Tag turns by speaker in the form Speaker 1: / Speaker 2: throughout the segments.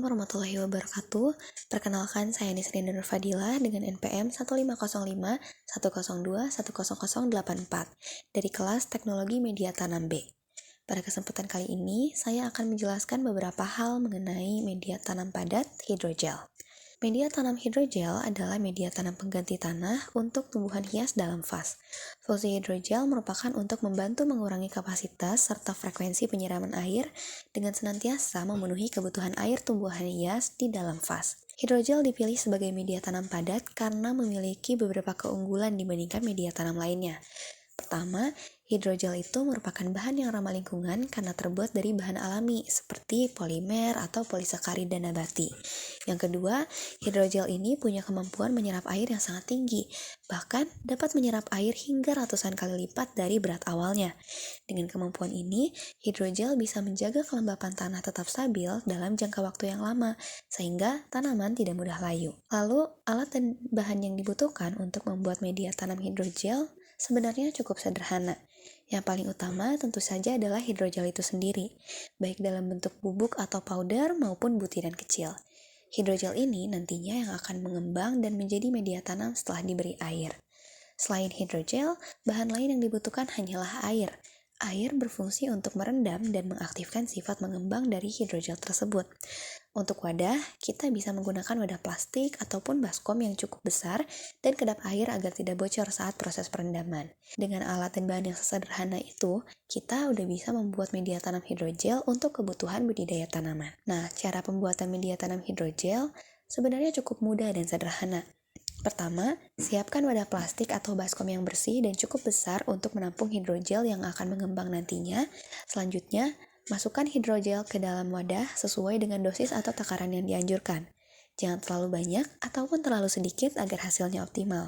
Speaker 1: Assalamualaikum warahmatullahi wabarakatuh. Perkenalkan, saya Nisrin Nur Fadila dengan NPM 15051021021084 dari kelas Teknologi Media Tanam B. Pada kesempatan kali ini, saya akan menjelaskan beberapa hal mengenai media tanam padat hidrogel. Media tanam hidrogel adalah media tanam pengganti tanah untuk tumbuhan hias dalam vas. Fungsi hidrogel merupakan untuk membantu mengurangi kapasitas serta frekuensi penyiraman air dengan senantiasa memenuhi kebutuhan air tumbuhan hias di dalam vas. Hidrogel dipilih sebagai media tanam padat karena memiliki beberapa keunggulan dibandingkan media tanam lainnya. Pertama, hidrogel itu merupakan bahan yang ramah lingkungan karena terbuat dari bahan alami seperti polimer atau polisakarida nabati. Yang kedua, hidrogel ini punya kemampuan menyerap air yang sangat tinggi, bahkan dapat menyerap air hingga ratusan kali lipat dari berat awalnya. Dengan kemampuan ini, hidrogel bisa menjaga kelembapan tanah tetap stabil dalam jangka waktu yang lama, sehingga tanaman tidak mudah layu. Lalu, alat dan bahan yang dibutuhkan untuk membuat media tanam hidrogel sebenarnya cukup sederhana. Yang paling utama tentu saja adalah hidrogel itu sendiri, baik dalam bentuk bubuk atau powder maupun butiran kecil. Hidrogel ini nantinya yang akan mengembang dan menjadi media tanam setelah diberi air. Selain hidrogel, bahan lain yang dibutuhkan hanyalah air. Air berfungsi untuk merendam dan mengaktifkan sifat mengembang dari hidrogel tersebut. Untuk wadah, kita bisa menggunakan wadah plastik ataupun baskom yang cukup besar dan kedap air agar tidak bocor saat proses perendaman. Dengan alat dan bahan yang sesederhana itu, kita udah bisa membuat media tanam hidrogel untuk kebutuhan budidaya tanaman. Nah, cara pembuatan media tanam hidrogel sebenarnya cukup mudah dan sederhana. Pertama, siapkan wadah plastik atau baskom yang bersih dan cukup besar untuk menampung hidrogel yang akan mengembang nantinya. Selanjutnya, masukkan hidrogel ke dalam wadah sesuai dengan dosis atau takaran yang dianjurkan. Jangan terlalu banyak ataupun terlalu sedikit agar hasilnya optimal.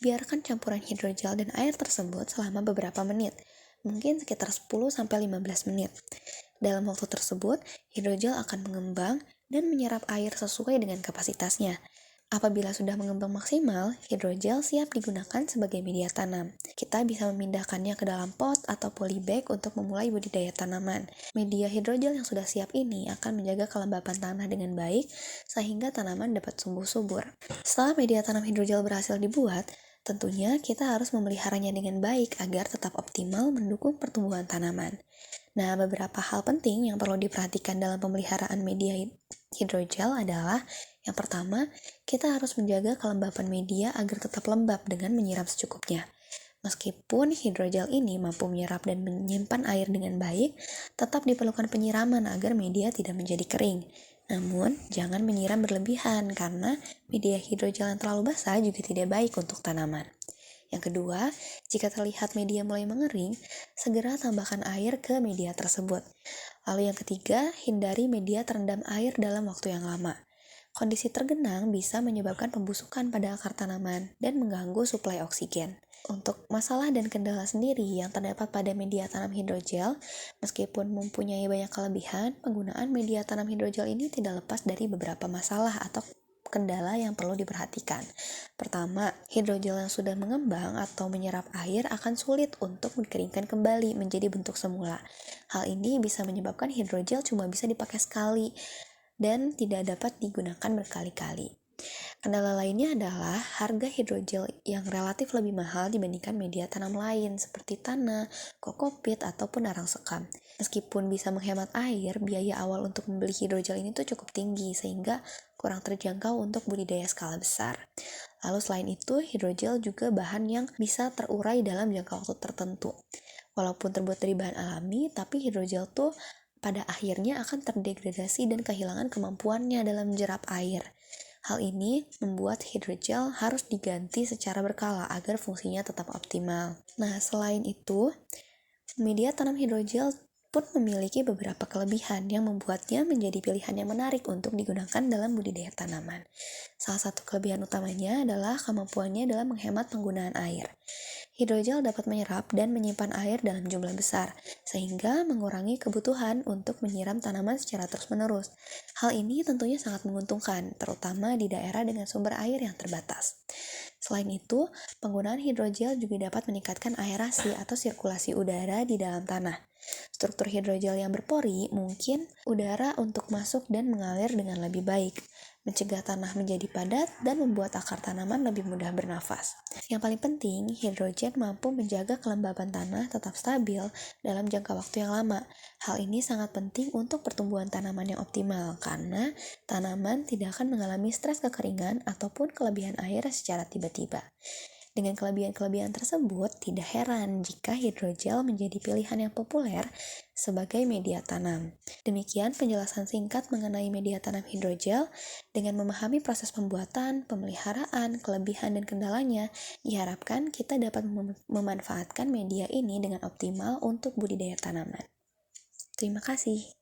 Speaker 1: Biarkan campuran hidrogel dan air tersebut selama beberapa menit, mungkin sekitar 10-15 menit. Dalam waktu tersebut, hidrogel akan mengembang dan menyerap air sesuai dengan kapasitasnya. Apabila sudah mengembang maksimal, hidrogel siap digunakan sebagai media tanam. Kita bisa memindahkannya ke dalam pot atau polybag untuk memulai budidaya tanaman. Media hidrogel yang sudah siap ini akan menjaga kelembapan tanah dengan baik, sehingga tanaman dapat tumbuh subur. Setelah media tanam hidrogel berhasil dibuat, tentunya kita harus memeliharanya dengan baik agar tetap optimal mendukung pertumbuhan tanaman. Nah, beberapa hal penting yang perlu diperhatikan dalam pemeliharaan media hidrogel adalah yang pertama, kita harus menjaga kelembapan media agar tetap lembab dengan menyiram secukupnya. Meskipun hidrogel ini mampu menyerap dan menyimpan air dengan baik, tetap diperlukan penyiraman agar media tidak menjadi kering. Namun, jangan menyiram berlebihan karena media hidrogel yang terlalu basah juga tidak baik untuk tanaman. Yang kedua, jika terlihat media mulai mengering, segera tambahkan air ke media tersebut. Lalu yang ketiga, hindari media terendam air dalam waktu yang lama. Kondisi tergenang bisa menyebabkan pembusukan pada akar tanaman dan mengganggu suplai oksigen. Untuk masalah dan kendala sendiri yang terdapat pada media tanam hidrogel, meskipun mempunyai banyak kelebihan, penggunaan media tanam hidrogel ini tidak lepas dari beberapa masalah atau kendala yang perlu diperhatikan. Pertama, hidrogel yang sudah mengembang atau menyerap air akan sulit untuk dikeringkan kembali menjadi bentuk semula. Hal ini bisa menyebabkan hidrogel cuma bisa dipakai sekali dan tidak dapat digunakan berkali-kali. Kendala lainnya adalah harga hidrogel yang relatif lebih mahal dibandingkan media tanam lain seperti tanah, kokopit, ataupun arang sekam. Meskipun bisa menghemat air, biaya awal untuk membeli hidrogel ini tuh cukup tinggi sehingga kurang terjangkau untuk budidaya skala besar. Lalu selain itu, hidrogel juga bahan yang bisa terurai dalam jangka waktu tertentu. Walaupun terbuat dari bahan alami, tapi hidrogel tuh pada akhirnya akan terdegradasi dan kehilangan kemampuannya dalam menyerap air. Hal ini membuat hidrogel harus diganti secara berkala agar fungsinya tetap optimal. Nah, selain itu, media tanam hidrogel pun memiliki beberapa kelebihan yang membuatnya menjadi pilihan yang menarik untuk digunakan dalam budidaya tanaman. Salah satu kelebihan utamanya adalah kemampuannya dalam menghemat penggunaan air. Hidrogel dapat menyerap dan menyimpan air dalam jumlah besar, sehingga mengurangi kebutuhan untuk menyiram tanaman secara terus-menerus. Hal ini tentunya sangat menguntungkan, terutama di daerah dengan sumber air yang terbatas. Selain itu, penggunaan hidrogel juga dapat meningkatkan aerasi atau sirkulasi udara di dalam tanah. Struktur hidrogel yang berpori mungkin udara untuk masuk dan mengalir dengan lebih baik, mencegah tanah menjadi padat dan membuat akar tanaman lebih mudah bernafas. Yang paling penting, hidrogen mampu menjaga kelembaban tanah tetap stabil dalam jangka waktu yang lama. Hal ini sangat penting untuk pertumbuhan tanaman yang optimal karena tanaman tidak akan mengalami stres kekeringan ataupun kelebihan air secara tiba-tiba. Dengan kelebihan-kelebihan tersebut, tidak heran jika hidrogel menjadi pilihan yang populer sebagai media tanam. Demikian penjelasan singkat mengenai media tanam hidrogel. Dengan memahami proses pembuatan, pemeliharaan, kelebihan dan kendalanya, diharapkan kita dapat memanfaatkan media ini dengan optimal untuk budidaya tanaman. Terima kasih.